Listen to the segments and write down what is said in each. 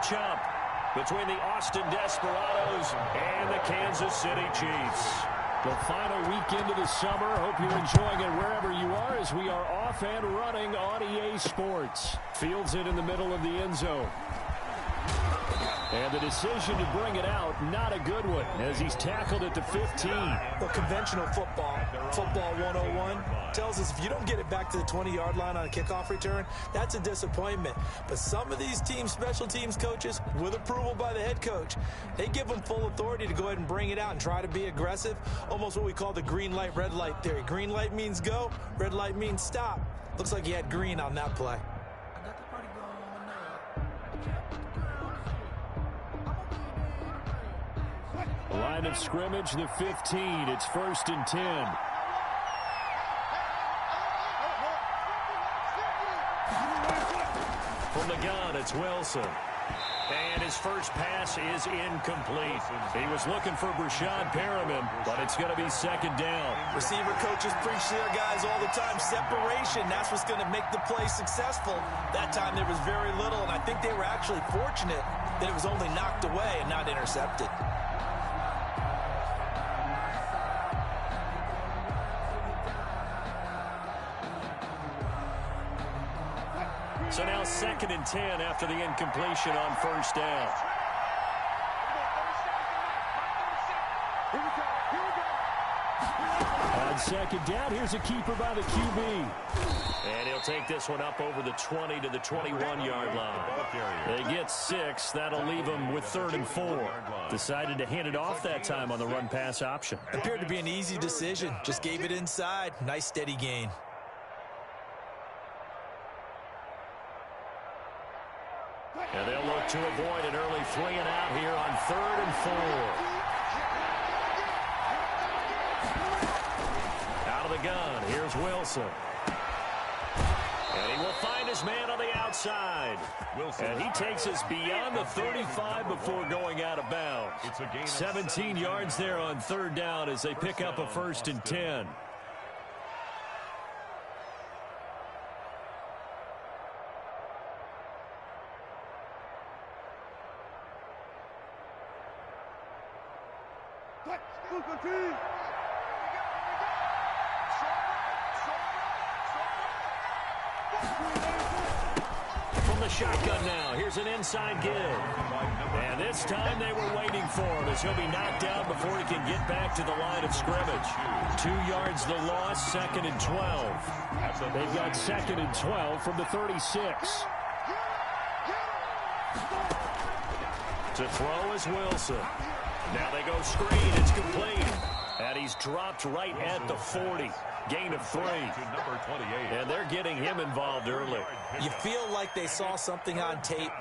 matchup between the Austin Desperados and the Kansas City Chiefs. The final weekend of the summer. Hope you're enjoying it wherever you are as we are off and running on EA Sports. Fields it in the middle of the end zone. And the decision to bring it out, not a good one, as he's tackled at the 15. Well, conventional football 101, tells us if you don't get it back to the 20-yard line on a kickoff return, that's a disappointment. But some of these teams, special teams coaches, with approval by the head coach, they give them full authority to go ahead and bring it out and try to be aggressive, almost what we call the green light, red light theory. Green light means go, red light means stop. Looks like he had green on that play. Line of scrimmage, the 15. It's 1st and 10. From the gun, it's Wilson. And his first pass is incomplete. He was looking for Brashad Perriman, but it's going to be 2nd down. Receiver coaches preach to their guys all the time. Separation, that's what's going to make the play successful. That time there was very little, and I think they were actually fortunate that it was only knocked away and not intercepted. So now 2nd and 10 after the incompletion on 1st down. On 2nd down, here's a keeper by the QB. And he'll take this one up over the 20 to the 21-yard line. They get 6. That'll leave them with 3rd and 4. Decided to hand it off that time on the run-pass option. Appeared to be an easy decision. Just gave it inside. Nice steady gain. And they'll look to avoid an early 3 and out here on 3rd and 4. Out of the gun, here's Wilson. And he will find his man on the outside. And he takes us beyond the 35 before going out of bounds. 17 yards there on 3rd down as they pick up a 1st and 10. From the shotgun now, here's an inside give. And this time they were waiting for him as he'll be knocked down before he can get back to the line of scrimmage. 2 yards the loss, 2nd and 12. They've got 2nd and 12 from the 36. To throw is Wilson. Now they go screen. It's complete. And he's dropped right at the 40. Gain of 3. And they're getting him involved early. You feel like they saw something on tape,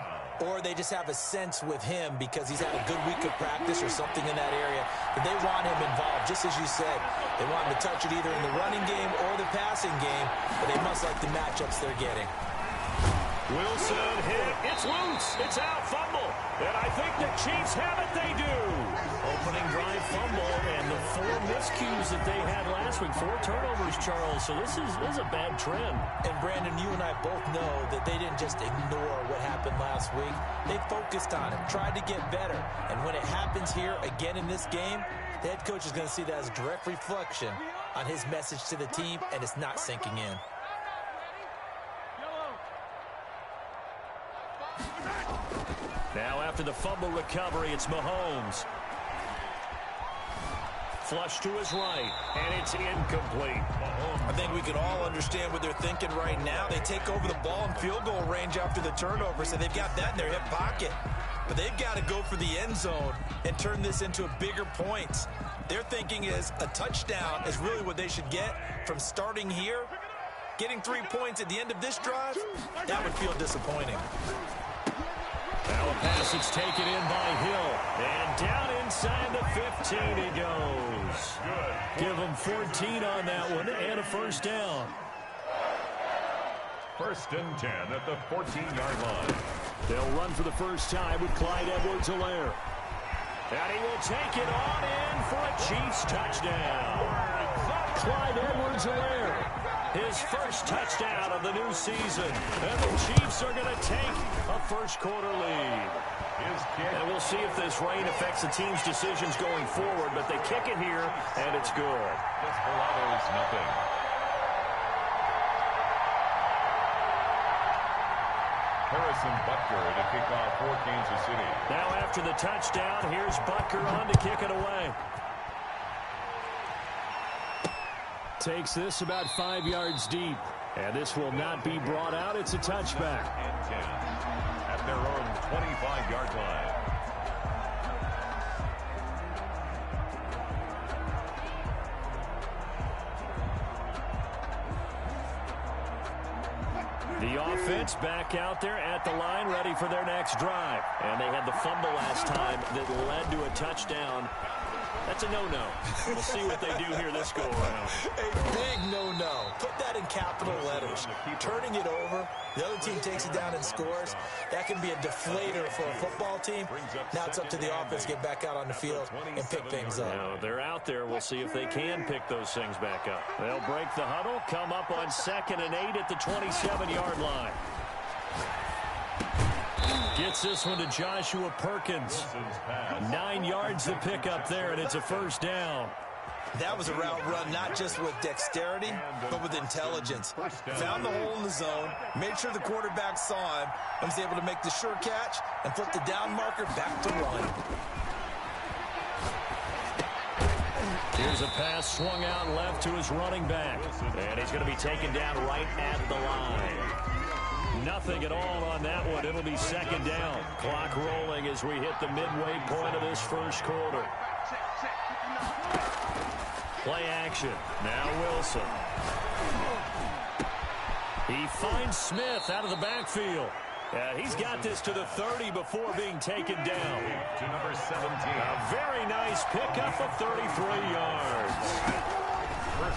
or they just have a sense with him because he's had a good week of practice or something in that area, that they want him involved, just as you said. They want him to touch it either in the running game or the passing game, but they must like the matchups they're getting. Wilson hit. It's loose. It's out. Fumble. And I think the Chiefs have it. They do. Opening drive fumble and the 4 miscues that they had last week. 4 turnovers, Charles. So this is a bad trend. And Brandon, you and I both know that they didn't just ignore what happened last week. They focused on it, tried to get better. And when it happens here again in this game, the head coach is going to see that as a direct reflection on his message to the team, and it's not sinking in. Now after the fumble recovery, it's Mahomes. Flush to his right, and it's incomplete. I think we can all understand what they're thinking right now. They take over the ball in field goal range after the turnover, so they've got that in their hip pocket. But they've got to go for the end zone and turn this into a bigger point. Their thinking is a touchdown is really what they should get from starting here. Getting 3 points at the end of this drive, that would feel disappointing. Now a pass that's taken in by Hill. And down inside the 15 he goes. Give him 14 on that one and a 1st down. 1st and 10 at the 14-yard line. They'll run for the first time with Clyde Edwards-Helaire. And he will take it on in for a Chiefs touchdown. Clyde Edwards-Helaire his first touchdown of the new season. And the Chiefs are going to take a first-quarter lead. And we'll see if this rain affects the team's decisions going forward, but they kick it here, and it's good. Desperados, nothing. Harrison Butker to kick off for Kansas City. Now after the touchdown, here's Butker on to kick it away. Takes this about 5 yards deep. And this will not be brought out. It's a touchback. And 10 at their own 25-yard line. The offense back out there at the line, ready for their next drive. And they had the fumble last time that led to a touchdown. That's a no-no. We'll see what they do here this go-around. A big no-no. Put that in capital letters. Turning it over, the other team takes it down and scores. That can be a deflator for a football team. Now it's up to the offense to get back out on the field and pick things up. Now, they're out there. We'll see if they can pick those things back up. They'll break the huddle, come up on 2nd and 8 at the 27-yard line. Gets this one to Joshua Perkins. 9 yards to pick up there, and it's a first down. That was a route run not just with dexterity, but with intelligence. Found the hole in the zone, made sure the quarterback saw him, and was able to make the sure catch and flip the down marker back to 1. Here's a pass swung out left to his running back. And he's going to be taken down right at the line. Nothing at all on that one. It'll be 2nd down. Clock rolling as we hit the midway point of this first quarter. Play action. Now Wilson. He finds Smith out of the backfield. He's got this to the 30 before being taken down. To number 17. A very nice pickup of 33 yards.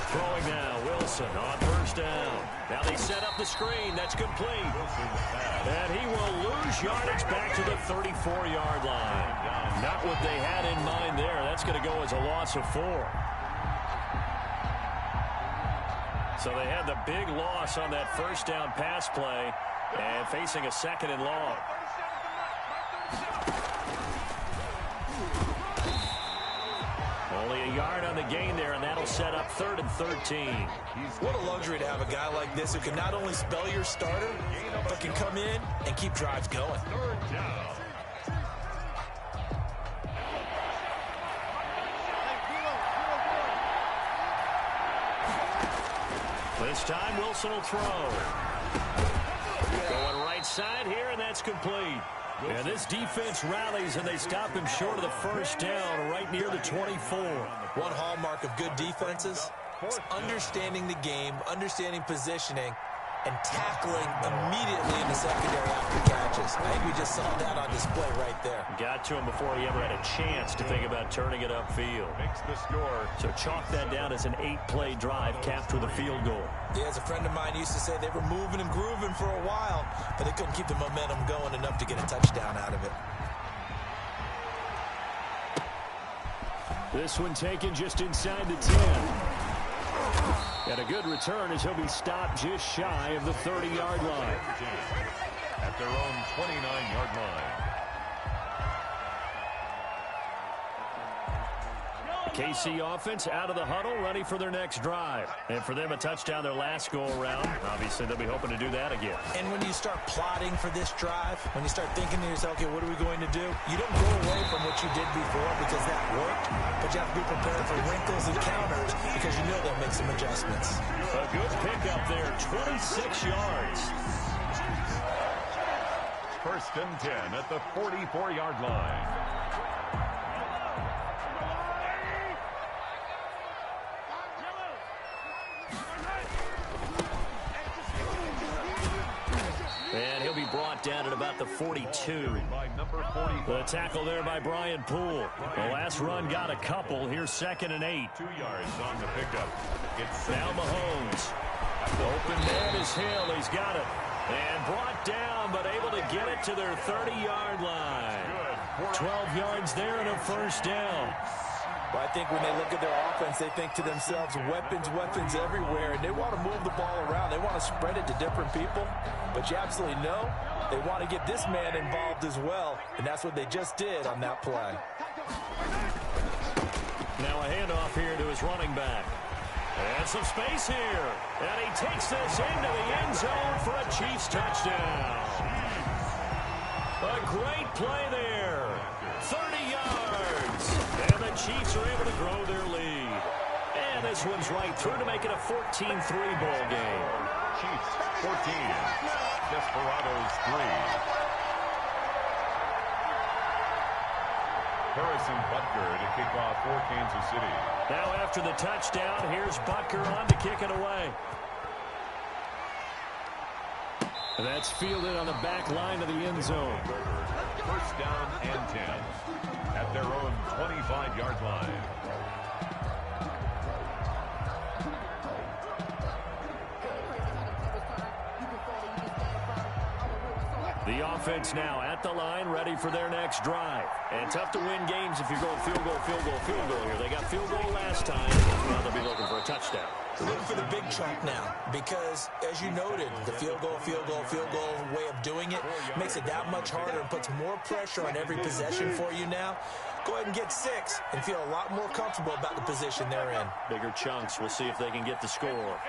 Throwing now, Wilson on first down. Now they set up the screen. That's complete. And he will lose yardage back to the 34-yard line. Not what they had in mind there. That's going to go as a loss of 4. So they had the big loss on that first down pass play and facing a 2nd and long. Only a yard on the gain there, and that'll set up 3rd and 13. What a luxury to have a guy like this who can not only spell your starter, but can come in and keep drives going. 3rd down. This time, Wilson will throw. Going right side here, and that's complete. And this defense rallies, and they stop him short of the first down right near the 24. One hallmark of good defenses is understanding the game, understanding positioning, and tackling immediately in the secondary after catches. I think we just saw that on display right there. Got to him before he ever had a chance to think about turning it upfield. Makes the score. So chalk that down as an 8-play drive capped with a field goal. Yeah, as a friend of mine used to say, they were moving and grooving for a while, but they couldn't keep the momentum going enough to get a touchdown out of it. This one taken just inside the 10. And a good return as he'll be stopped just shy of the 30-yard line. At their own 29-yard line. KC offense out of the huddle, ready for their next drive. And for them, a touchdown their last go-around. Obviously, they'll be hoping to do that again. And when you start plotting for this drive, when you start thinking to yourself, okay, what are we going to do? You don't go away from what you did before because that worked, but you have to be prepared for wrinkles and counters because you know they'll make some adjustments. A good pickup there, 26 yards. 1st and 10 at the 44-yard line. And he'll be brought down at about the 42. The tackle there by Brian Poole. The last run got a couple. Here's 2nd and 8. 2 yards on the pickup. It's now Mahomes. Open man is Hill. He's got it. And brought down, but able to get it to their 30-yard line. 12 yards there and a first down. Well, I think when they look at their offense, they think to themselves, weapons, weapons everywhere, and they want to move the ball around. They want to spread it to different people, but you absolutely know they want to get this man involved as well, and that's what they just did on that play. Now a handoff here to his running back. And some space here, and he takes this into the end zone for a Chiefs touchdown. A great play there. 30 yards. And the Chiefs are able to grow their lead. And this one's right through to make it a 14-3 ball game. Chiefs 14, Desperados 3. Harrison Butker to kick off for Kansas City. Now after the touchdown, here's Butker on to kick it away. That's fielded on the back line of the end zone. First down and 10 at their own 25-yard line. The offense now at the line, ready for their next drive. And tough to win games if you're going field goal, field goal, field goal here. They got field goal last time. Now they'll be looking for a touchdown. They're looking for the big chunk now because, as you noted, the field goal way of doing it makes it that much harder and puts more pressure on every possession for you now. Go ahead and get 6 and feel a lot more comfortable about the position they're in. Bigger chunks. We'll see if they can get the score.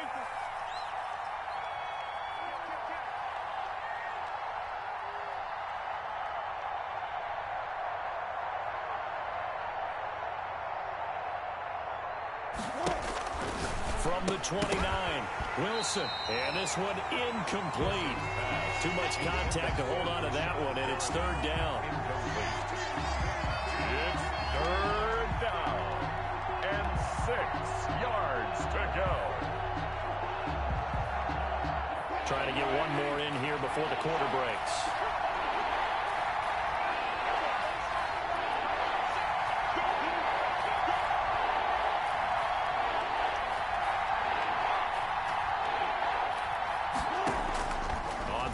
From the 29, Wilson. And this one incomplete. Too much contact to hold on to that one, and it's third down. It's third down and 6 yards to go. Trying to get one more in here before the quarter breaks.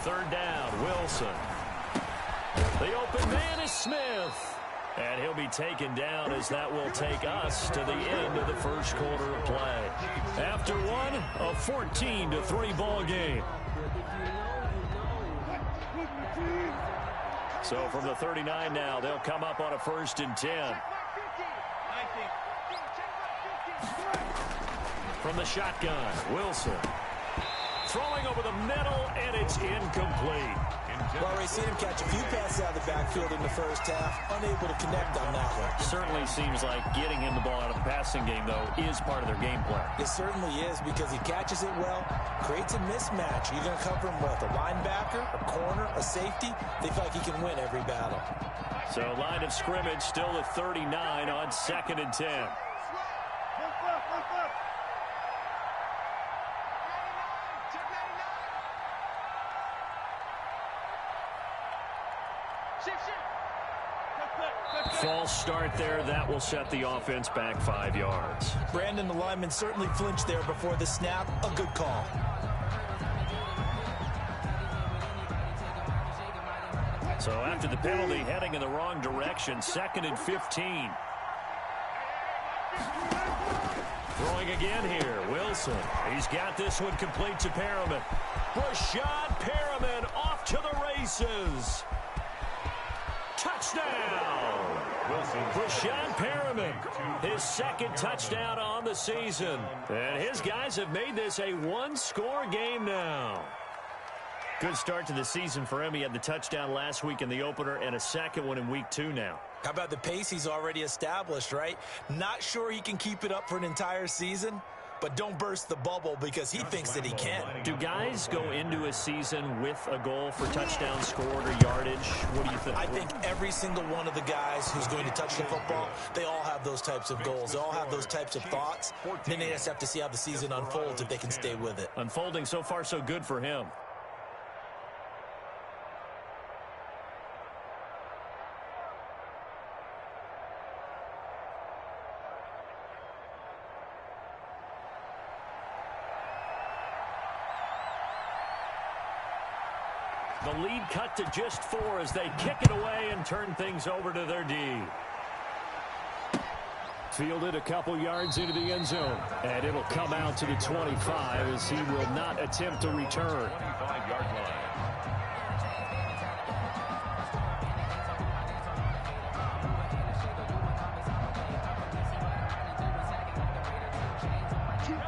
Third down, Wilson. The open man is Smith. And he'll be taken down as that will take us to the end of the first quarter of play. After one, a 14-3 ball game. So from the 39 now, they'll come up on a 1st and 10. From the shotgun, Wilson. Throwing over the middle, and it's incomplete. Well, already seen him catch a few passes out of the backfield in the first half. Unable to connect on that one. Certainly seems like getting him the ball out of the passing game, though, is part of their game plan. It certainly is because he catches it well, creates a mismatch. You're going to cover him with a linebacker, a corner, a safety. They feel like he can win every battle. So line of scrimmage still at 39 on 2nd and 10. False start there. That will set the offense back 5 yards. Brandon, the lineman, certainly flinched there before the snap. A good call. So after the penalty, heading in the wrong direction, 2nd and 15. Throwing again here, Wilson. He's got this one complete to Perriman. Rashad Perriman off to the races. Touchdown! Rashad Perriman, his 2nd touchdown on the season. And his guys have made this a one-score game now. Good start to the season for him. He had the touchdown last week in the opener and a 2nd one in week 2 now. How about the pace he's already established, right? Not sure he can keep it up for an entire season, but don't burst the bubble because he thinks that he can. Do guys go into a season with a goal for touchdown scored or yardage? What do you think? I think every single one of the guys who's going to touch the football, they all have those types of goals. They all have those types of thoughts. Then they just have to see how the season unfolds if they can stay with it. Unfolding so far so good for him. The lead cut to just 4 as they kick it away and turn things over to their D. Fielded a couple yards into the end zone. And it'll come out to the 25 as he will not attempt to return. 25-yard line.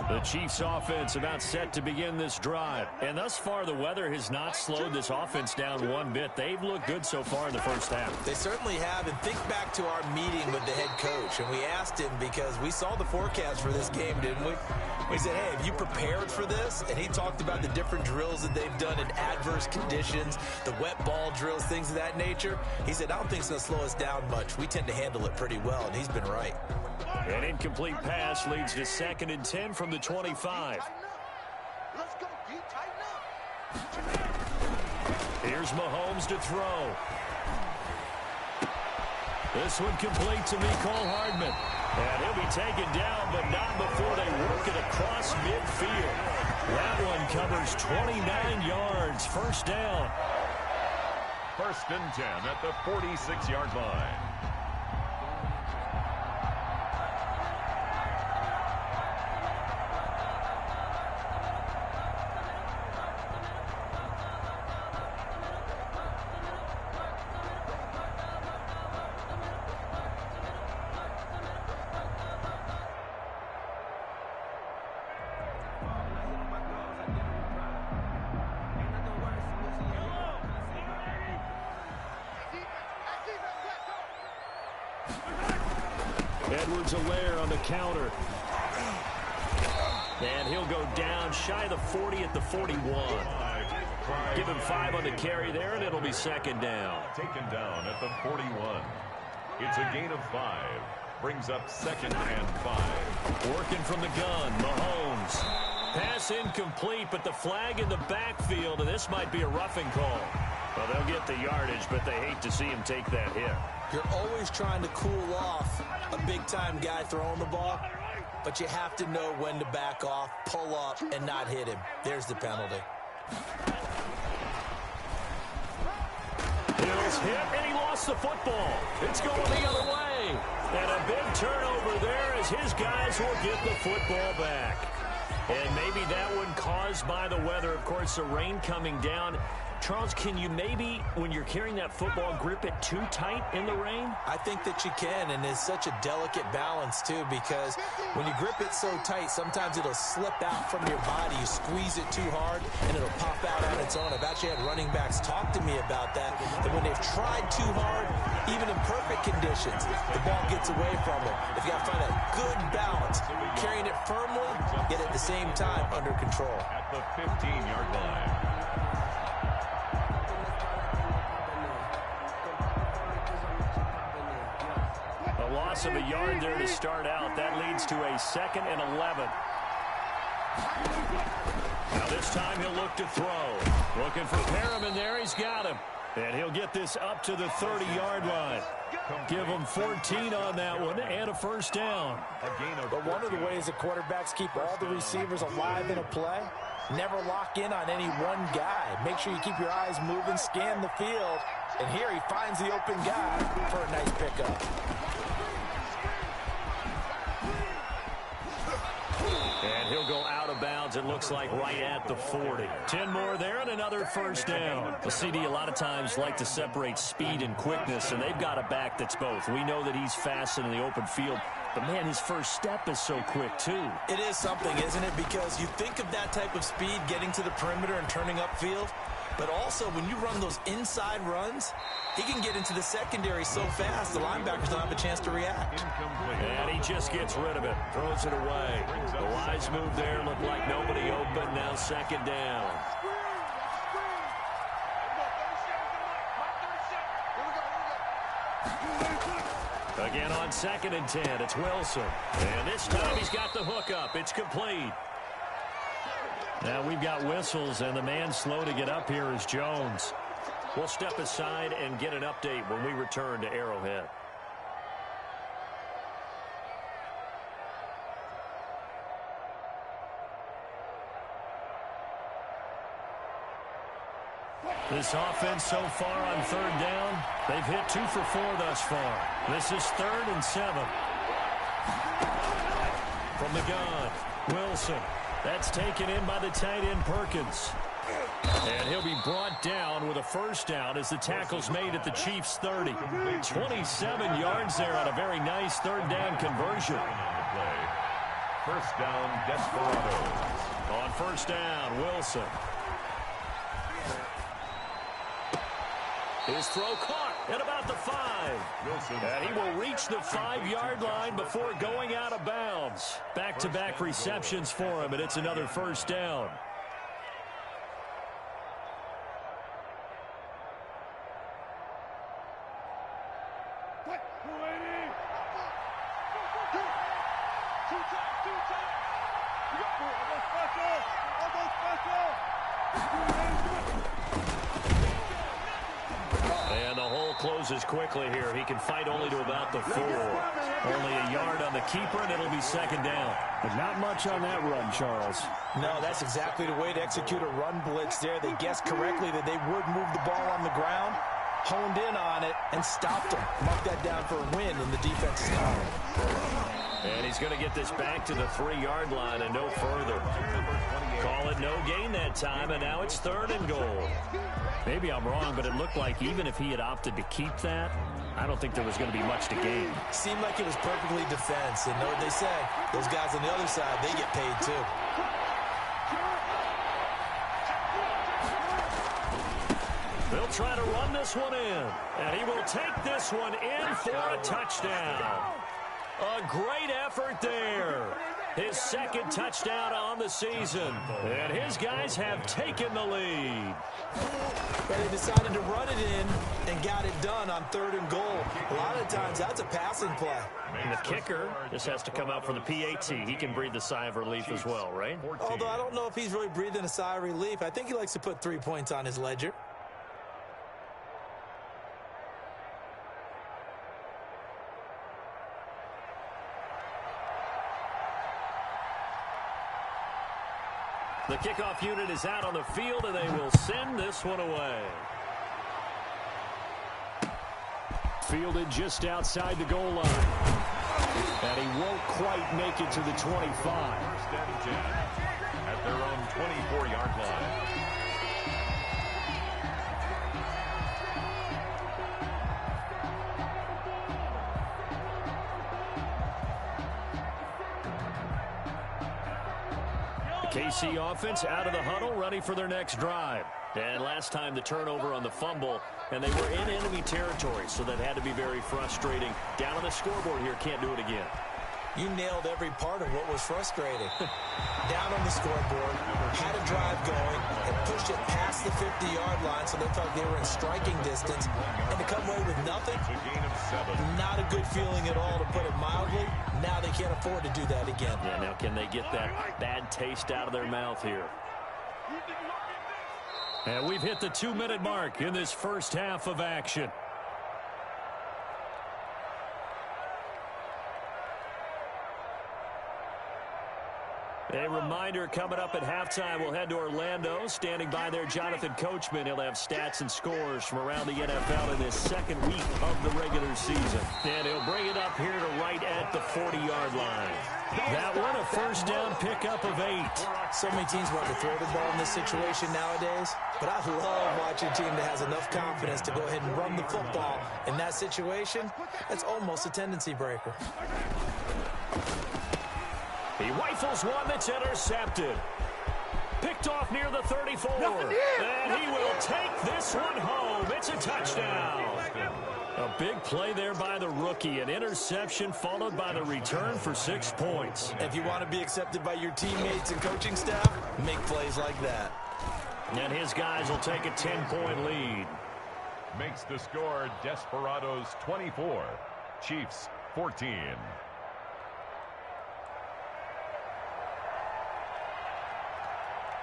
The Chiefs offense about set to begin this drive. And thus far, the weather has not slowed this offense down one bit. They've looked good so far in the first half. They certainly have. And think back to our meeting with the head coach. And we asked him because we saw the forecast for this game, didn't we? We said, hey, have you prepared for this? And he talked about the different drills that they've done in adverse conditions, the wet ball drills, things of that nature. He said, I don't think it's going to slow us down much. We tend to handle it pretty well, and he's been right. An incomplete pass leads to 2nd and 10 from the 25. Let's go, D. Tighten up. Here's Mahomes to throw. This one complete to Mecole Hardman. And he'll be taken down, but not before they work it across midfield. That one covers 29 yards. First down. 1st and 10 at the 46-yard line. Edwards-Helaire on the counter. And he'll go down shy of the 40 at the 41. Give him 5 on the carry there, and it'll be 2nd down. Taken down at the 41. It's a gain of 5. Brings up 2nd and 5. Working from the gun, Mahomes. Pass incomplete, but the flag in the backfield, and this might be a roughing call. Well, they'll get the yardage, but they hate to see him take that hit. You're always trying to cool off a big-time guy throwing the ball, but you have to know when to back off, pull up, and not hit him. There's the penalty. Hill's hit, and he lost the football. It's going the other way. And a big turnover there as his guys will get the football back. And maybe that one caused by the weather. Of course, the rain coming down. Charles, can you maybe, when you're carrying that football, grip it too tight in the rain? I think that you can, and it's such a delicate balance, too, because when you grip it so tight, sometimes it'll slip out from your body. You squeeze it too hard, and it'll pop out on its own. I've actually had running backs talk to me about that when they've tried too hard, even in perfect conditions, the ball gets away from them. If you got to find a good balance, carrying it firmly, yet at the same time under control. At the 15-yard line. Loss of a yard there to start out. That leads to a 2nd and 11. Now this time he'll look to throw. Looking for Perriman there. He's got him. And he'll get this up to the 30-yard line. Give him 14 on that one and a first down. But one of the ways that quarterbacks keep all the receivers alive in a play, never lock in on any one guy. Make sure you keep your eyes moving, scan the field. And here he finds the open guy for a nice pickup. And he'll go out of bounds, it looks like, right at the 40. 10 more there and another first down. The CD a lot of times like to separate speed and quickness, and they've got a back that's both. We know that he's fast in the open field, but, man, his first step is so quick, too. It is something, isn't it? Because you think of that type of speed getting to the perimeter and turning upfield, but also when you run those inside runs, he can get into the secondary so fast the linebackers don't have a chance to react. And he just gets rid of it, throws it away. The wise move there, looked like nobody open, now 2nd down. Again on 2nd and 10, it's Wilson. And this time he's got the hook up. It's complete. Now we've got whistles, and the man slow to get up here is Jones. We'll step aside and get an update when we return to Arrowhead. This offense so far on 3rd down, they've hit 2 for 4 thus far. This is 3rd and 7. From the gun, Wilson. That's taken in by the tight end, Perkins. And he'll be brought down with a first down as the tackle's made at the Chiefs' 30. 27 yards there on a very nice third down conversion. First down, Desperados. On first down, Wilson. His throw caught at about the 5. And he will reach the 5-yard line before going out of bounds. Back-to-back receptions for him, and it's another first down. And the hole closes quickly here. He can fight only to about the 4. Only a yard on the keeper, and it'll be second down. But not much on that run, Charles. No, that's exactly the way to execute a run blitz there. They guessed correctly that they would move the ball on the ground, honed in on it, and stopped them. Marked that down for a win in the defense's column. And he's going to get this back to the 3-yard line and no further. Call it no gain that time, and now it's 3rd and goal. Maybe I'm wrong, but it looked like even if he had opted to keep that, I don't think there was going to be much to gain. Seemed like it was perfectly defense. And know what they say? Those guys on the other side, they get paid too. They'll try to run this one in, and he will take this one in for a touchdown. A great effort there. His second touchdown on the season. And his guys have taken the lead. But they decided to run it in and got it done on 3rd and goal. A lot of times that's a passing play. And the kicker just has to come out for the PAT. He can breathe a sigh of relief as well, right? Although I don't know if he's really breathing a sigh of relief. I think he likes to put 3 points on his ledger. The kickoff unit is out on the field, and they will send this one away. Fielded just outside the goal line. And he won't quite make it to the 25. First and 10 at their own 24-yard line. KC offense out of the huddle, ready for their next drive. And last time the turnover on the fumble, and they were in enemy territory, so that had to be very frustrating. Down on the scoreboard here, can't do it again. You nailed every part of what was frustrating. Down on the scoreboard, had a drive going, and pushed it past the 50-yard line so they felt they were in striking distance. And to come away with nothing, not a good feeling at all, to put it mildly. Now they can't afford to do that again. Yeah, now can they get that bad taste out of their mouth here? And we've hit the 2-minute mark in this first half of action. A reminder, coming up at halftime, we'll head to Orlando. Standing by there, Jonathan Coachman. He'll have stats and scores from around the NFL in this second week of the regular season. And he'll bring it up here to right at the 40-yard line. That one, a first down pickup of 8. So many teams want to throw the ball in this situation nowadays, but I love watching a team that has enough confidence to go ahead and run the football. In that situation, that's almost a tendency breaker. He rifles one that's intercepted. Picked off near the 34. And he will take this one home. It's a touchdown. A big play there by the rookie. An interception followed by the return for 6 points. If you want to be accepted by your teammates and coaching staff, make plays like that. And his guys will take a 10-point lead. Makes the score Desperados 24, Chiefs 14.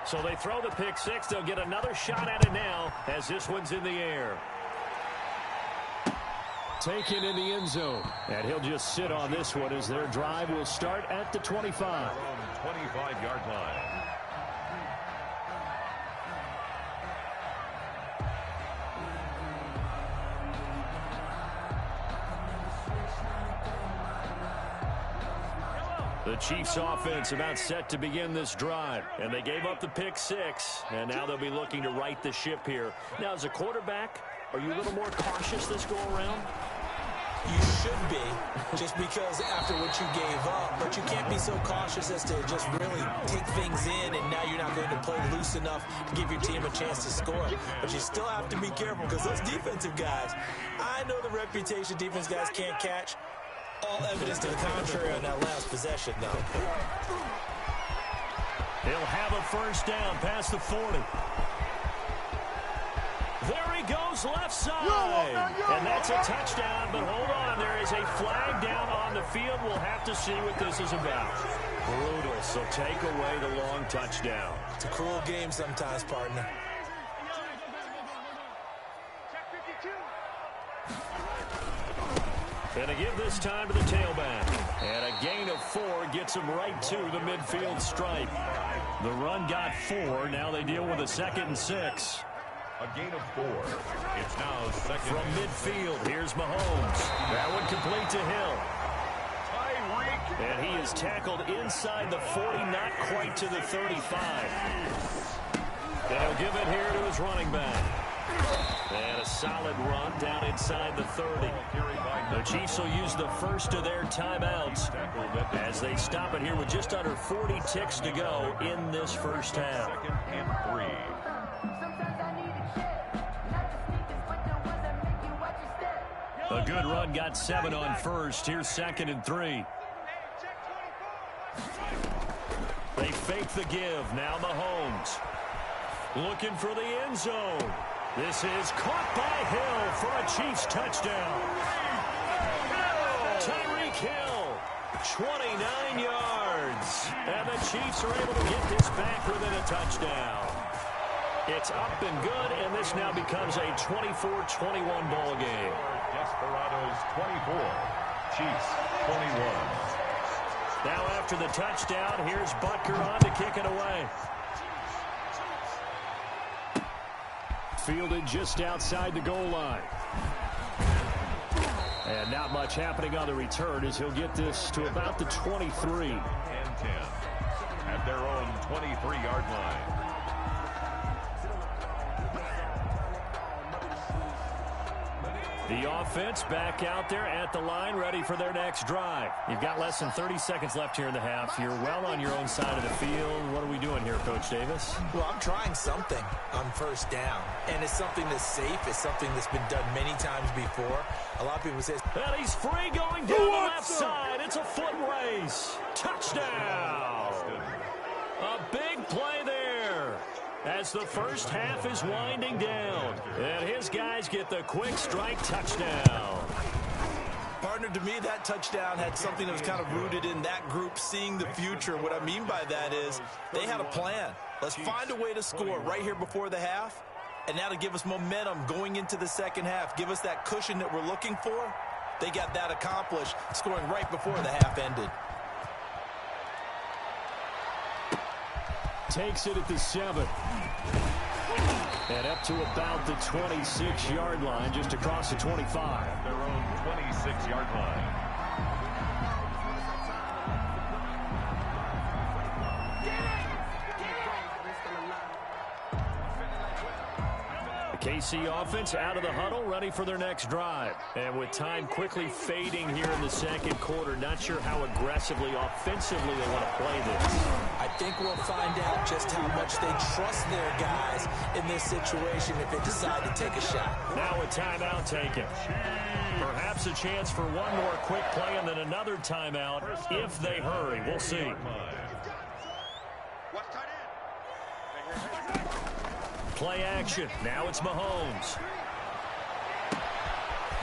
So they throw the pick six. They'll get another shot at it now as this one's in the air. Taken in the end zone. And he'll just sit on this one as their drive will start at the 25. 25-yard line. The Chiefs offense about set to begin this drive, and they gave up the pick 6, and now they'll be looking to right the ship here. Now, as a quarterback, are you a little more cautious this go around? You should be, just because after what you gave up, but you can't be so cautious as to just really take things in, and now you're not going to play loose enough to give your team a chance to score. But you still have to be careful, because those defensive guys, I know the reputation defense guys can't catch. All evidence to the contrary on that last possession, though. He'll have a first down past the 40. There he goes left side. And that's a touchdown, but hold on. There is a flag down on the field. We'll have to see what this is about. Brutal, so take away the long touchdown. It's a cruel game sometimes, partner. And to give this time to the tailback. And a gain of 4 gets him right to the midfield stripe. The run got 4. Now they deal with a 2nd and 6. A gain of 4. It's now 2nd. From midfield, here's Mahomes. That one complete to Hill. And he is tackled inside the 40, not quite to the 35. And he'll give it here to his running back. And a solid run down inside the 30. The Chiefs will use the first of their timeouts as they stop it here with just under 40 ticks to go in this first half. 2nd and 3. A good run got 7 on first. Here's 2nd and 3. They fake the give. Now Mahomes looking for the end zone. This is caught by Hill for a Chiefs touchdown. Tyreek Hill, 29 yards. And the Chiefs are able to get this back within a touchdown. It's up and good, and this now becomes a 24-21 ball game. Desperados 24, Chiefs 21. Now after the touchdown, here's Butker on to kick it away. Fielded just outside the goal line. And not much happening on the return as he'll get this to about the 23. And 10 at their own 23-yard line. The offense back out there at the line, ready for their next drive. You've got less than 30 seconds left here in the half. You're well on your own side of the field. What are we doing here, Coach Davis? Well, I'm trying something on first down, and it's something that's safe. It's something that's been done many times before. A lot of people say, and he's free going down the left side. It's a foot race. Touchdown. A big play there as the first half is winding down. And his guys get the quick strike touchdown. Partner, to me, that touchdown had something that was kind of rooted in that group seeing the future. What I mean by that is they had a plan. Let's find a way to score right here before the half. And now to give us momentum going into the second half, give us that cushion that we're looking for. They got that accomplished, scoring right before the half ended. Takes it at the 7. And up to about the 26-yard line, just across the 25. Their own 26-yard line. KC offense out of the huddle, ready for their next drive. And with time quickly fading here in the second quarter, not sure how aggressively, offensively they want to play this. I think we'll find out just how much they trust their guys in this situation if they decide to take a shot. Now a timeout taken. Perhaps a chance for one more quick play and then another timeout if they hurry. We'll see. Play action. Now it's Mahomes.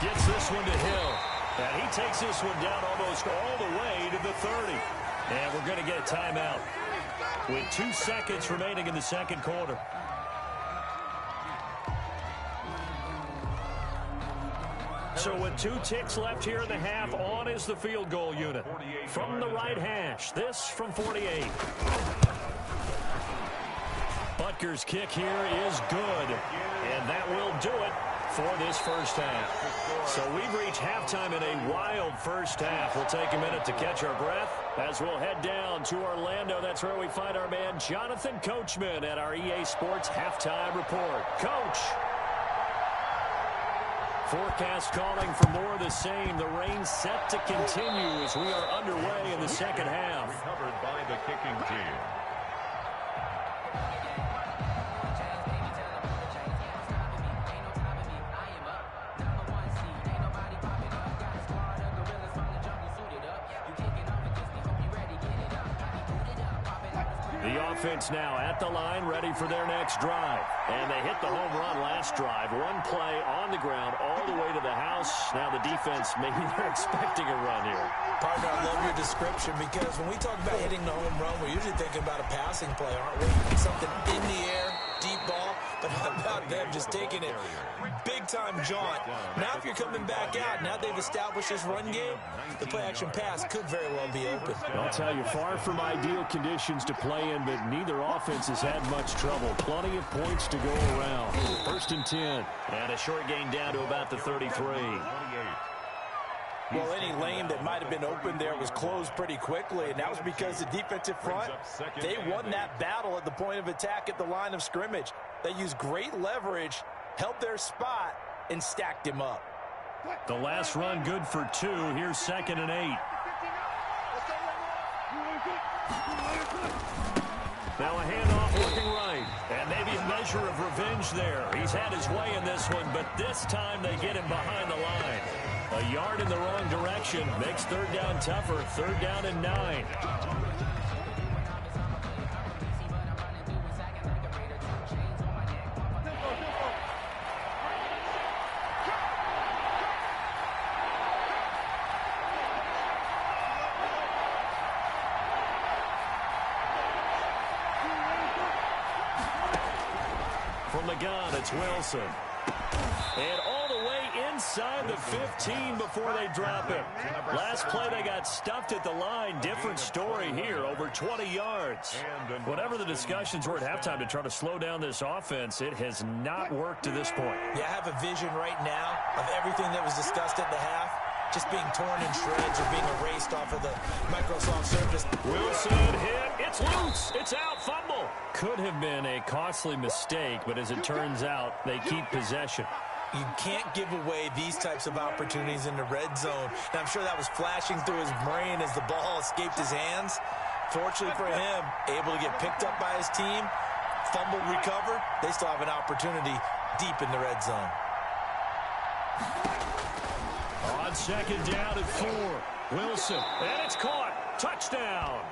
Gets this one to Hill. And he takes this one down almost all the way to the 30. And we're going to get a timeout with 2 seconds remaining in the second quarter. So with 2 ticks left here in the half, on is the field goal unit. From the right hash, this from 48. Butker's kick here is good, and that will do it for this first half. So we've reached halftime in a wild first half. We'll take a minute to catch our breath as we'll head down to Orlando. That's where we find our man Jonathan Coachman at our EA Sports Halftime Report. Coach. Forecast calling for more of the same. The rain set to continue as we are underway in the second half. Recovered by the kicking team. The offense now at the line, ready for their next drive. And they hit the home run last drive. One play on the ground all the way to the house. Now the defense, maybe they're expecting a run here. Partner, I love your description because when we talk about hitting the home run, we're usually thinking about a passing play, aren't we? Something in the air, deep ball. But how about them just taking it big-time jaunt? Now if you're coming back out, now they've established this run game, the play-action pass could very well be open. I'll tell you, far from ideal conditions to play in, but neither offense has had much trouble. Plenty of points to go around. 1st and 10. And a short gain down to about the 33. Well, any lane that might have been open there was closed pretty quickly, and that was because the defensive front, they won that battle at the point of attack at the line of scrimmage. They used great leverage, held their spot, and stacked him up. The last run good for 2. Here's 2nd and 8. Now a handoff looking right. And maybe a measure of revenge there. He's had his way in this one, but this time they get him behind the line. A yard in the wrong direction makes 3rd down tougher. 3rd down and 9. From the gun, it's Wilson. And all the way inside the 15 before they drop him. Last play, they got stuffed at the line. Different story here, over 20 yards. Whatever the discussions were at halftime to try to slow down this offense, it has not worked to this point. Yeah, I have a vision right now of everything that was discussed at the half just being torn in shreds or being erased off of the Microsoft Surface. Wilson hit. It's loose. It's out. Fumble. Could have been a costly mistake, but as it turns out, they keep possession. You can't give away these types of opportunities in the red zone. And I'm sure that was flashing through his brain as the ball escaped his hands. Fortunately for him, able to get picked up by his team, fumbled, recovered. They still have an opportunity deep in the red zone. On 2nd down at 4. Wilson. And it's caught. Touchdown.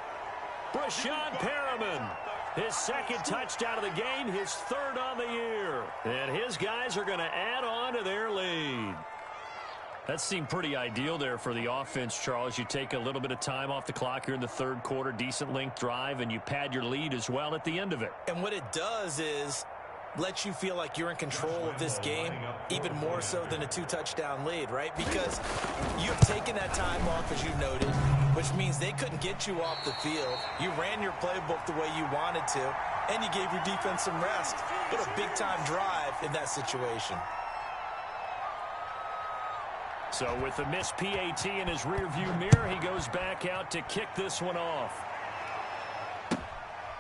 Brashawn Perriman. His 2nd touchdown of the game, his 3rd on the year. And his guys are going to add on to their lead. That seemed pretty ideal there for the offense, Charles. You take a little bit of time off the clock here in the 3rd quarter, decent length drive, and you pad your lead as well at the end of it. And what it does is lets you feel like you're in control of this game, even more so than a 2-touchdown lead, right? Because you've taken that time off, as you noted, which means they couldn't get you off the field. You ran your playbook the way you wanted to, and you gave your defense some rest. What a big-time drive in that situation. So with the missed PAT in his rearview mirror, he goes back out to kick this one off.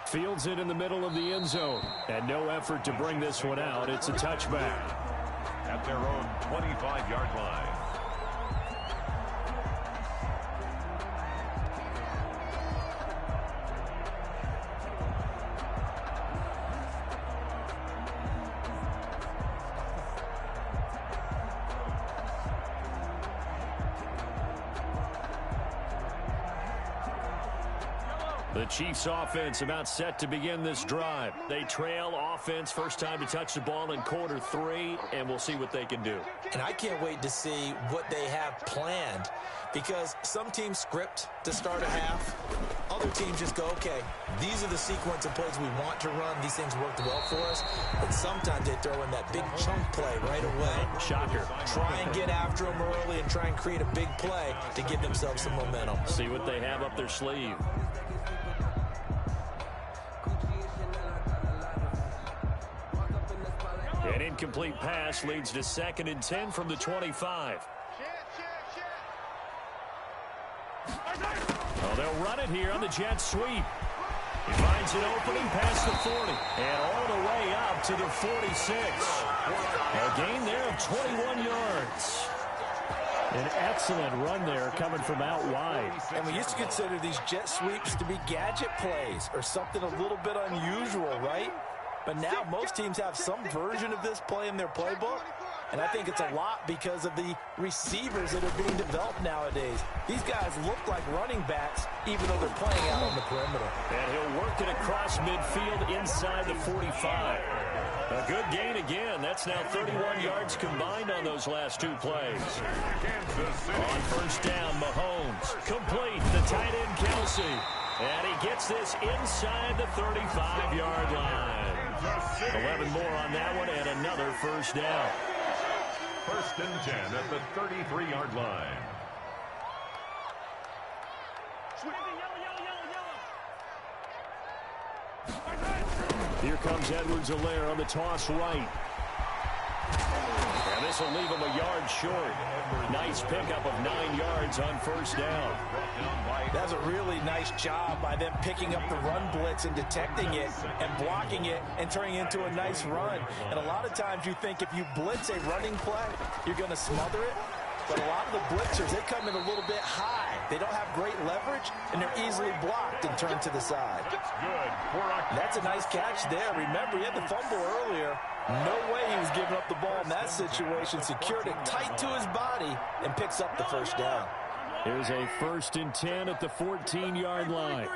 Fields it in the middle of the end zone. And no effort to bring this one out. It's a touchback. At their own 25-yard line. The Chiefs offense about set to begin this drive. They trail offense, first time to touch the ball in quarter 3, and we'll see what they can do. And I can't wait to see what they have planned, because some teams script to start a half. Other teams just go, okay, these are the sequence of plays we want to run. These things worked well for us. And sometimes they throw in that big chunk play right away. Shocker. Try and get after them early and try and create a big play to give themselves some momentum. See what they have up their sleeve. And in incomplete pass leads to 2nd and 10 from the 25. Oh, they'll run it here on the jet sweep. He finds an opening past the 40 and all the way up to the 46. A gain there of 21 yards. An excellent run there coming from out wide. And we used to consider these jet sweeps to be gadget plays or something a little bit unusual, right? But now most teams have some version of this play in their playbook. And I think it's a lot because of the receivers that are being developed nowadays. These guys look like running backs even though they're playing out on the perimeter. And he'll work it across midfield inside the 45. A good gain again. That's now 31 yards combined on those last 2 plays. On first down, Mahomes. Complete. The tight end, Kelsey. And he gets this inside the 35-yard line. 11 more on that one and another first down. 1st and 10 at the 33-yard line. Here comes Edwards-Helaire on the toss right. And this will leave him a yard short. Nice pickup of 9 yards on first down. That's a really nice job by them picking up the run blitz and detecting it and blocking it and turning it into a nice run. And a lot of times you think if you blitz a running play, you're going to smother it. But a lot of the blitzers, they come in a little bit high. They don't have great leverage, and they're easily blocked and turned to the side. That's a nice catch there. Remember, he had the fumble earlier. No way he was giving up the ball in that situation. Secured it tight to his body and picks up the first down. Here's a 1st and 10 at the 14-yard line.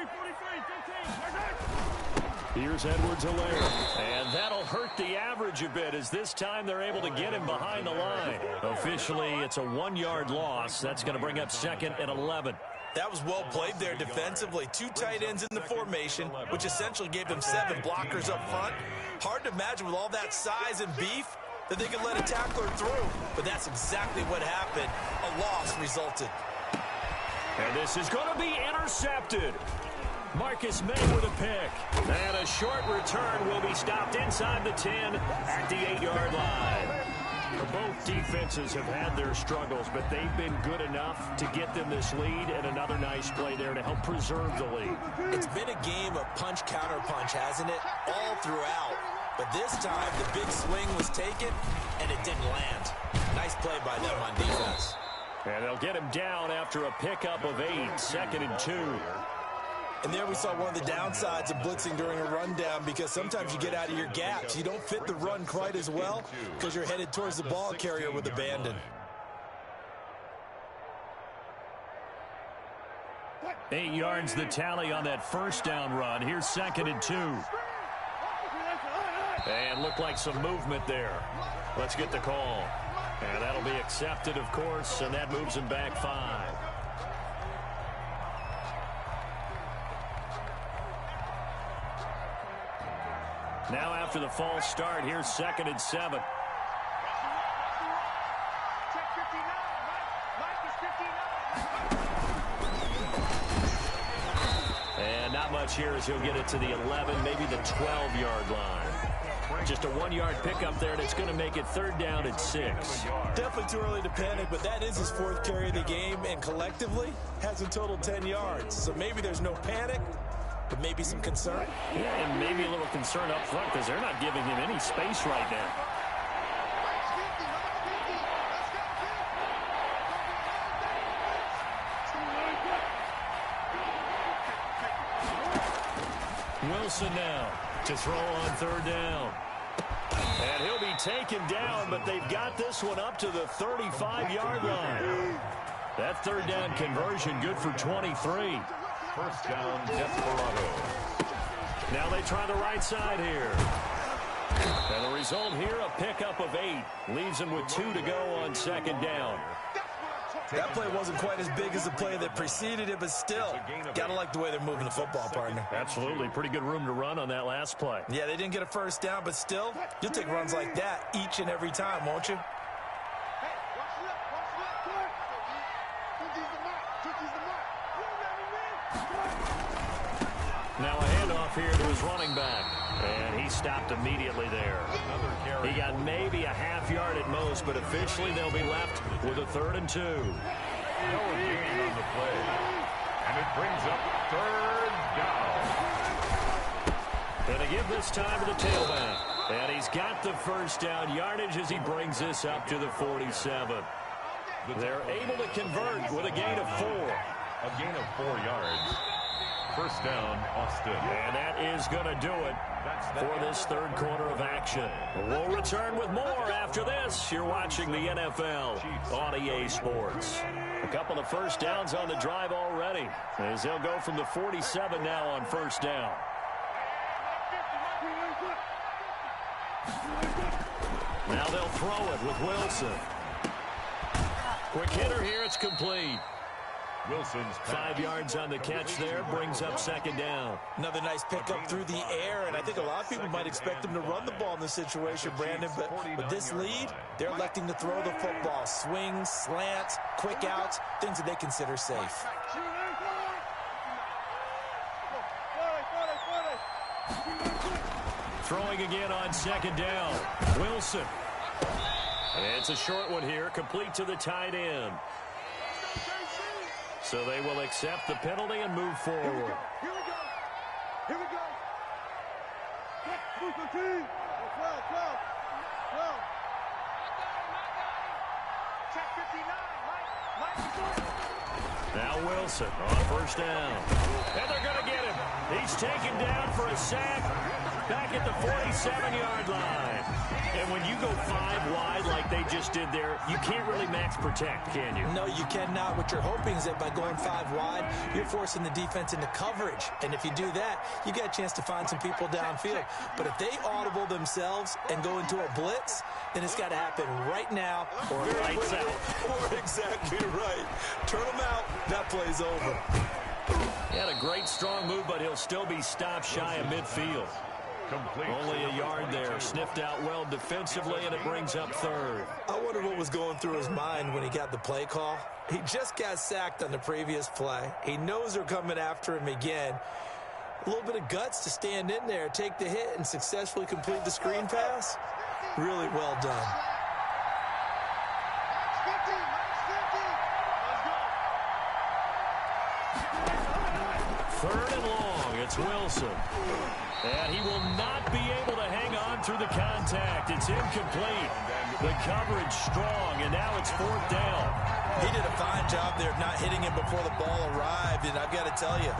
Here's Edwards-Helaire. And that'll hurt the average a bit as this time they're able to get him behind the line. Officially, it's a 1-yard loss. That's going to bring up 2nd and 11. That was well played there defensively. 2 tight ends in the formation, which essentially gave them 7 blockers up front. Hard to imagine with all that size and beef that they could let a tackler through. But that's exactly what happened. A loss resulted. And this is going to be intercepted. Marcus May with a pick. And a short return will be stopped inside the 10 at the 8-yard line. Both defenses have had their struggles, but they've been good enough to get them this lead, and another nice play there to help preserve the lead. It's been a game of punch-counter-punch, hasn't it? All throughout. But this time, the big swing was taken, and it didn't land. Nice play by them on defense. And they'll get him down after a pickup of 8, 2nd and 2. And there we saw one of the downsides of blitzing during a rundown because sometimes you get out of your gaps. You don't fit the run quite as well because you're headed towards the ball carrier with abandon. 8 yards the tally on that first down run. Here's 2nd and 2. And looked like some movement there. Let's get the call. And that'll be accepted, of course, and that moves him back 5. Now after the false start, here's 2nd and 7. And not much here as he'll get it to the 11, maybe the 12-yard line. Just a 1-yard pickup there, and it's going to make it 3rd down at 6. Definitely too early to panic, but that is his 4th carry of the game, and collectively has a total 10 yards. So maybe there's no panic, but maybe some concern. Yeah, and maybe a little concern up front because they're not giving him any space right now. Wilson now to throw on 3rd down. And he'll be taken down, but they've got this one up to the 35-yard line. That 3rd down conversion good for 23. First down, Desperados. Now they try the right side here. And the result here, a pickup of 8. Leaves them with 2 to go on 2nd down. That play wasn't quite as big as the play that preceded it, but still, gotta like the way they're moving the football, partner. Absolutely. Pretty good room to run on that last play. Yeah, they didn't get a first down, but still, you'll take runs like that each and every time, won't you? Now a handoff here to his running back. And he stopped immediately there. He got maybe a half yard at most, but officially they'll be left with a 3rd and 2. No gain on the play. And it brings up 3rd down. And they give this time to the tailback. And he's got the first down yardage as he brings this up to the 47. They're able to convert with a gain of 4. A gain of 4 yards. First down, Austin. And that is going to do it for this 3rd quarter of action. We'll return with more after this. You're watching the NFL on EA Sports. A couple of first downs on the drive already, as they'll go from the 47 now on first down. Now they'll throw it with Wilson. Quick hitter here, it's complete. Wilson's 5 yards on the catch there, brings up 2nd down. Another nice pickup through the air, and I think a lot of people might expect him to run the ball in this situation, Brandon, but with this lead, they're electing to throw the football. Swings, slants, quick outs, things that they consider safe. Throwing again on 2nd down. Wilson. It's a short one here, complete to the tight end. So they will accept the penalty and move forward. Here we go. Here we go. Move the team. 12. Check 59. Now Wilson on first down. And they're going to get him. He's taken down for a sack back at the 47-yard line. And when you go 5 wide like they just did there, you can't really max protect, can you? No, you cannot. What you're hoping is that by going 5 wide, you're forcing the defense into coverage. And if you do that, you get a chance to find some people downfield. But if they audible themselves and go into a blitz, then it's got to happen right now or lights out. Or exactly right. Turn them out. That play's over. He had a great strong move, but he'll still be stopped shy of midfield. complete. Only a yard there. Sniffed out well defensively, and it brings up third. I wonder what was going through his mind when he got the play call. He just got sacked on the previous play. He knows they're coming after him again. A little bit of guts to stand in there, take the hit, and successfully complete the screen pass. Really well done. Third and long, it's Wilson. And he will not be able to hang on through the contact. It's incomplete. The coverage strong, and now it's fourth down. He did a fine job there of not hitting him before the ball arrived, and I've got to tell you,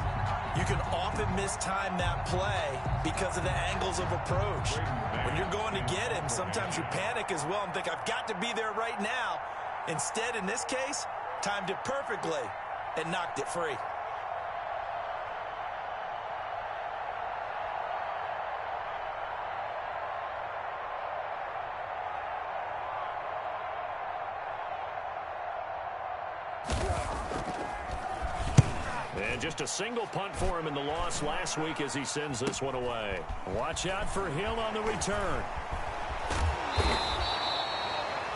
you can often mistime that play because of the angles of approach. When you're going to get him, sometimes you panic as well and think, I've got to be there right now. Instead, in this case, timed it perfectly and knocked it free. And just a single punt for him in the loss last week as he sends this one away. Watch out for Hill on the return.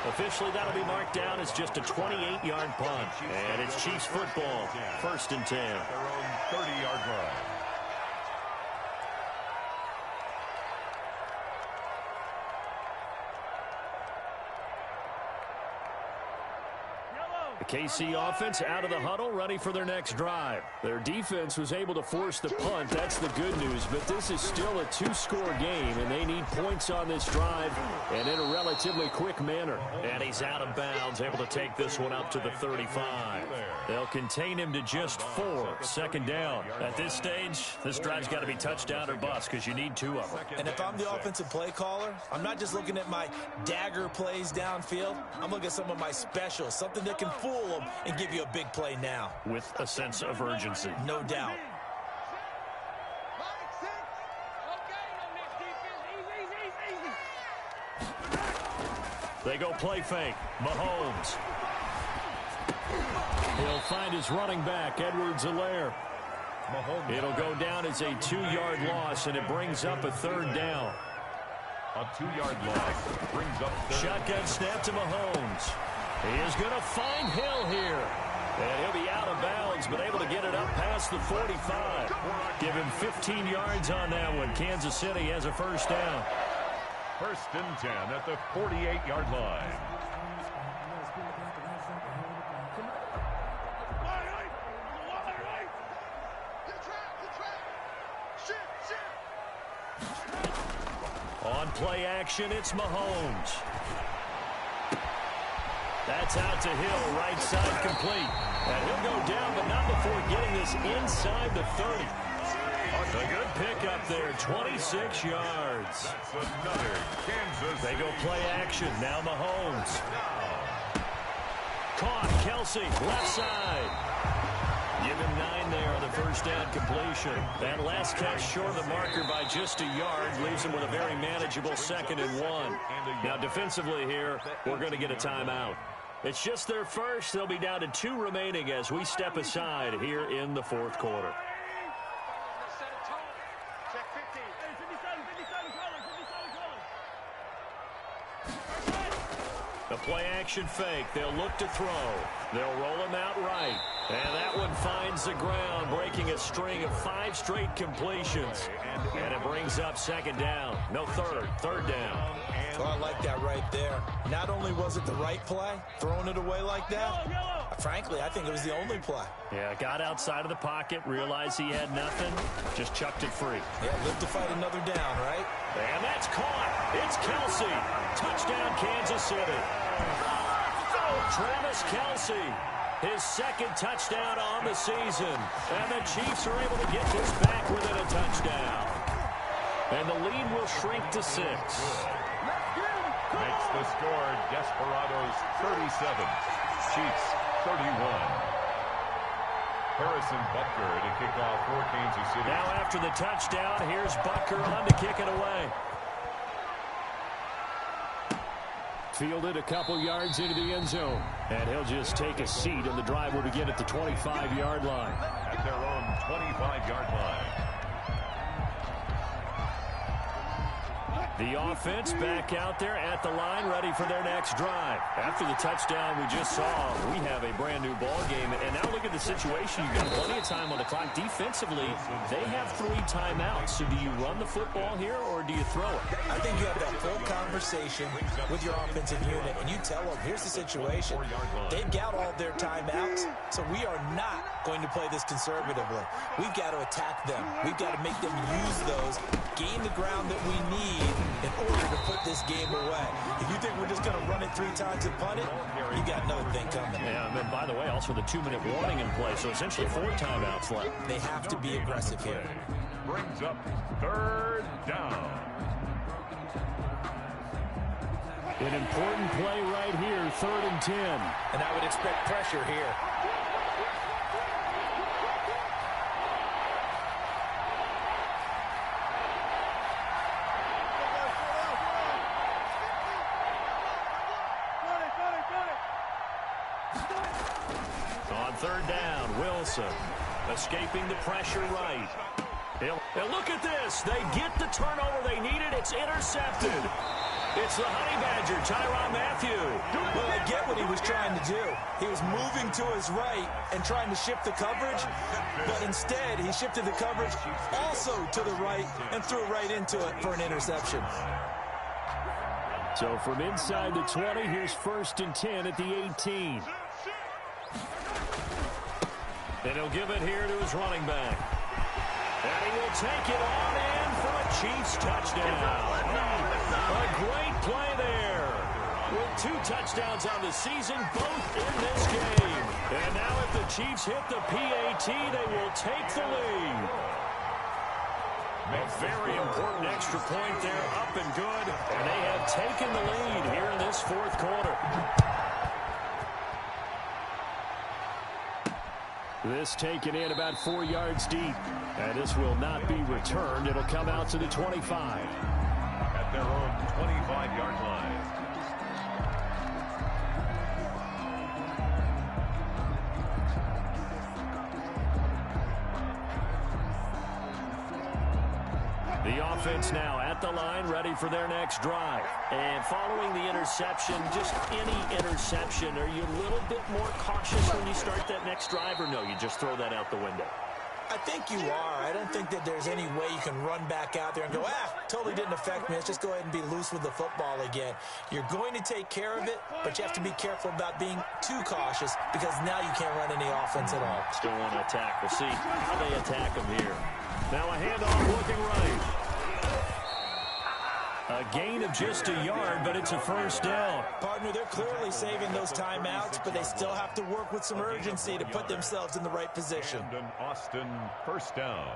Officially, that'll be marked down as just a 28-yard punt. And it's Chiefs football, 1st and 10. Their own 30-yard line. The KC offense out of the huddle, ready for their next drive. Their defense was able to force the punt. That's the good news, but this is still a 2-score game, and they need points on this drive and in a relatively quick manner. And he's out of bounds, able to take this one up to the 35. They'll contain him to just 4. Second down. At this stage, this drive's got to be touchdown or bust because you need 2 of them. And if I'm the offensive play caller, I'm not just looking at my dagger plays downfield. I'm looking at some of my specials, something that can fool them and give you a big play now. With a sense of urgency. No doubt. They go play fake. Mahomes. He'll find his running back, Edwards-Helaire. It'll go down as a 2-yard loss, and it brings up a 3rd down. A 2-yard loss brings up third. Shotgun snap to Mahomes. He is going to find Hill here. And he'll be out of bounds yards, but able to get it up past the 45. Give him 15 yards on that one. Kansas City has a first down. 1st and 10 at the 48-yard line. On play action, it's Mahomes. That's out to Hill, right side complete. And he'll go down, but not before getting this inside the 30. A good pickup there, 26 yards. That's another Kansas. They go play action, now Mahomes. Caught, Kelsey, left side. Give him 9 there on the first down completion. That last catch short of the marker by just a yard leaves him with a very manageable 2nd and 1. Now defensively here, we're going to get a timeout. It's just their first. They'll be down to 2 remaining as we step aside here in the 4th quarter. The play action fake. They'll look to throw. They'll roll him out right. And that one finds the ground, breaking a string of 5 straight completions. And it brings up 2nd down. No, third down. Oh, I like that right there. Not only was it the right play, throwing it away like that, frankly, I think it was the only play. Yeah, got outside of the pocket, realized he had nothing, just chucked it free. Yeah, live to fight another down, right? And that's caught. It's Kelsey. Touchdown, Kansas City. Travis Kelsey, his 2nd touchdown on the season. And the Chiefs are able to get this back within a touchdown. And the lead will shrink to 6. Makes the score Desperados 37, Chiefs 31. Harrison Butker to kick off for Kansas City. Now after the touchdown, here's Butker on to kick it away. Fielded a couple yards into the end zone. And he'll just take a seat, and the drive will begin at the 25-yard line. At their own 25-yard line. The offense back out there at the line, ready for their next drive. After the touchdown we just saw, we have a brand-new ball game. And now look at the situation. You've got plenty of time on the clock. Defensively, they have 3 timeouts. So do you run the football here, or do you throw it? I think you have that full conversation with your offensive unit, and you tell them, here's the situation. They've got all their timeouts, so we are not going to play this conservatively. We've got to attack them. We've got to make them use those, gain the ground that we need in order to put this game away. If you think we're just going to run it 3 times and punt it, you got another thing coming. Yeah, and then, by the way, also the 2-minute warning in play, so essentially 4 timeouts left. They have to be aggressive here. Brings up 3rd down. An important play right here, 3rd and 10. And I would expect pressure here. On 3rd down, Wilson escaping the pressure right. And look at this. They get the turnover they needed. It's intercepted. It's the Honey Badger, Tyrann Mathieu. Well, I get what he was trying to do. He was moving to his right and trying to shift the coverage, but instead he shifted the coverage also to the right and threw right into it for an interception. So from inside the 20, here's 1st and 10 at the 18. And he'll give it here to his running back. And he will take it on in for a Chiefs touchdown. A great play there. With 2 touchdowns on the season, both in this game. And now if the Chiefs hit the PAT, they will take the lead. A very important extra point there, up and good. And they have taken the lead here in this 4th quarter. This taken in about 4 yards deep. And this will not be returned. It'll come out to the 25. At their own 25-yard line. The offense now at the line, ready for their next drive. And following the interception, just any interception, are you a little bit more cautious when you start that next drive, or no, you just throw that out the window? I think you are. I don't think that there's any way you can run back out there and go, totally didn't affect me. Let's just go ahead and be loose with the football again. You're going to take care of it, but you have to be careful about being too cautious because now you can't run any offense at all. Still want to attack. We'll see how they attack them here. Now a handoff looking right. A gain of just a yard, but it's a first down. Partner, they're clearly saving those timeouts, but they still have to work with some urgency to put themselves in the right position. And Austin, first down.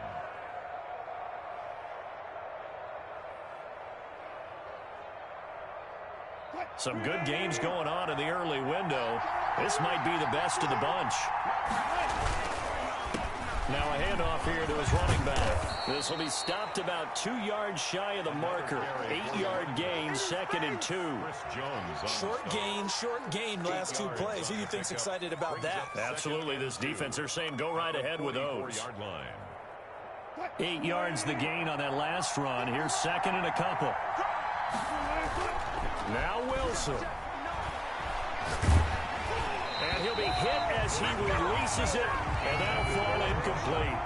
Some good games going on in the early window. This might be the best of the bunch. Now a handoff here to his running back. This will be stopped about 2 yards shy of the marker. 8-yard gain, 2nd and 2. Short gain last 2 plays. Who do you think's excited about that? Absolutely. This defense, they're saying go right ahead with those. 8 yards the gain on that last run. Here's 2nd and a couple. Now Wilson. And he'll be hit as he releases it, and that'll fall incomplete.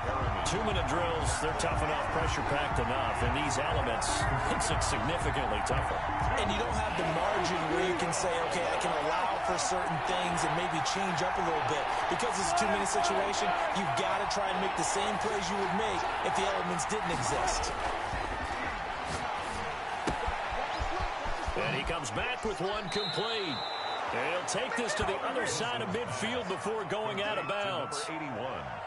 2-minute drills, they're tough enough, pressure-packed enough, and these elements makes it significantly tougher. And you don't have the margin where you can say, okay, I can allow for certain things and maybe change up a little bit. Because it's a 2-minute situation, you've got to try and make the same plays you would make if the elements didn't exist. And he comes back with one complete. And he'll take this to the other side of midfield before going out of bounds.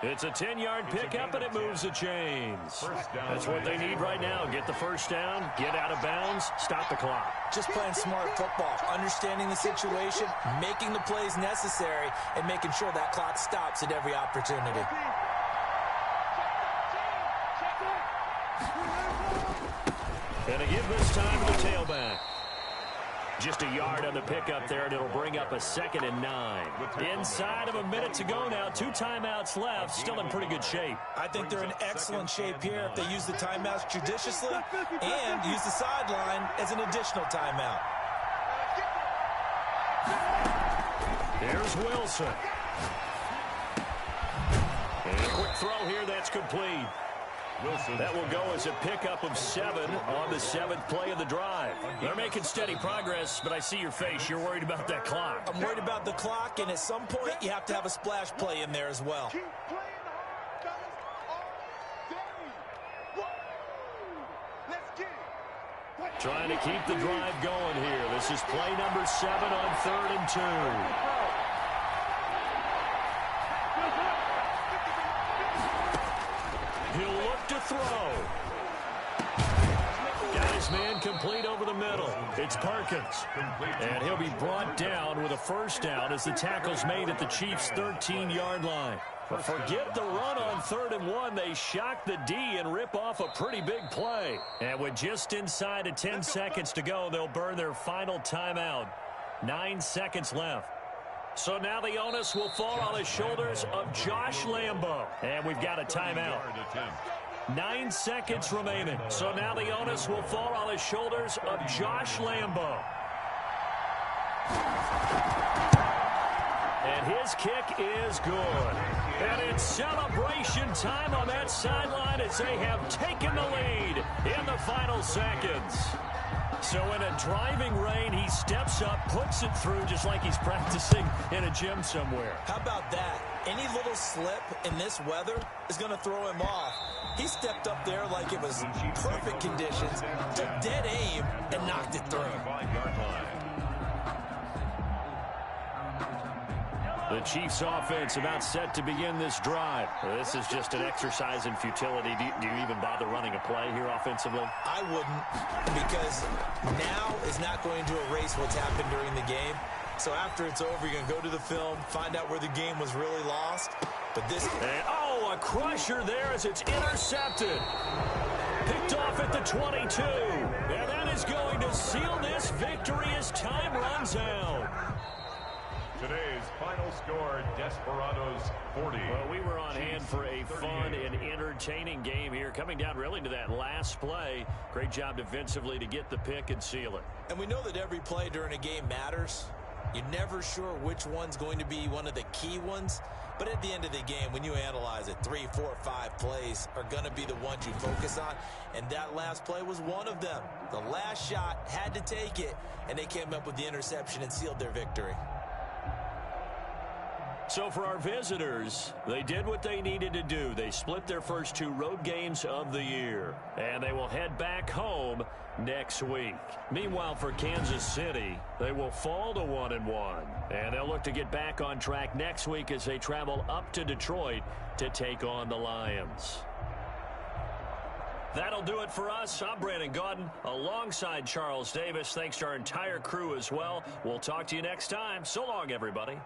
It's a 10-yard pickup, and it moves the chains. That's what they need right now. Get the first down, get out of bounds, stop the clock. Just playing smart football, understanding the situation, making the plays necessary, and making sure that clock stops at every opportunity. And a give this time to the tailback. Just a yard on the pickup there, and it'll bring up a 2nd and 9. Inside of a minute to go now. 2 timeouts left. Still in pretty good shape. I think they're in excellent shape here if they use the timeouts judiciously and use the sideline as an additional timeout. Here's Wilson. And a quick throw here that's complete. That will go as a pickup of 7 on the 7th play of the drive. They're making steady progress, but I see your face. You're worried about that clock. I'm worried about the clock, and at some point, you have to have a splash play in there as well. Keep playing hard, fellas, all day. Let's get it. Trying to keep the drive going here. This is play number 7 on 3rd and 2. He'll look to throw. Got his man complete over the middle. It's Perkins. And he'll be brought down with a first down as the tackle's made at the Chiefs' 13-yard line. But forget the run on 3rd and 1. They shock the D and rip off a pretty big play. And with just inside of 10 seconds to go, they'll burn their final timeout. 9 seconds left. So now the onus will fall on the shoulders of Josh Lambo. And we've got a timeout. 9 seconds remaining. So now the onus will fall on the shoulders of Josh Lambo. And his kick is good. And it's celebration time on that sideline as they have taken the lead in the final seconds. So in a driving rain, he steps up, puts it through just like he's practicing in a gym somewhere. How about that? Any little slip in this weather is going to throw him off. He stepped up there like it was perfect conditions, took dead aim, and knocked it through. The Chiefs offense about set to begin this drive. This is just an exercise in futility. Do you even bother running a play here offensively? I wouldn't, because now is not going to erase what's happened during the game. So after it's over, you're going to go to the film, find out where the game was really lost. But this... And, a crusher there as it's intercepted. Picked off at the 22. And that is going to seal this victory as time runs out. Today's final score, Desperados 40. Well, we were on hand for a fun and entertaining game here, coming down really to that last play. Great job defensively to get the pick and seal it. And we know that every play during a game matters. You're never sure which one's going to be one of the key ones. But at the end of the game, when you analyze it, 3, 4, 5 plays are going to be the ones you focus on. And that last play was one of them. The last shot had to take it, and they came up with the interception and sealed their victory. So for our visitors, they did what they needed to do. They split their first 2 road games of the year, and they will head back home next week. Meanwhile, for Kansas City, they will fall to 1-1, and they'll look to get back on track next week as they travel up to Detroit to take on the Lions. That'll do it for us. I'm Brandon Gaudin alongside Charles Davis. Thanks to our entire crew as well. We'll talk to you next time. So long, everybody.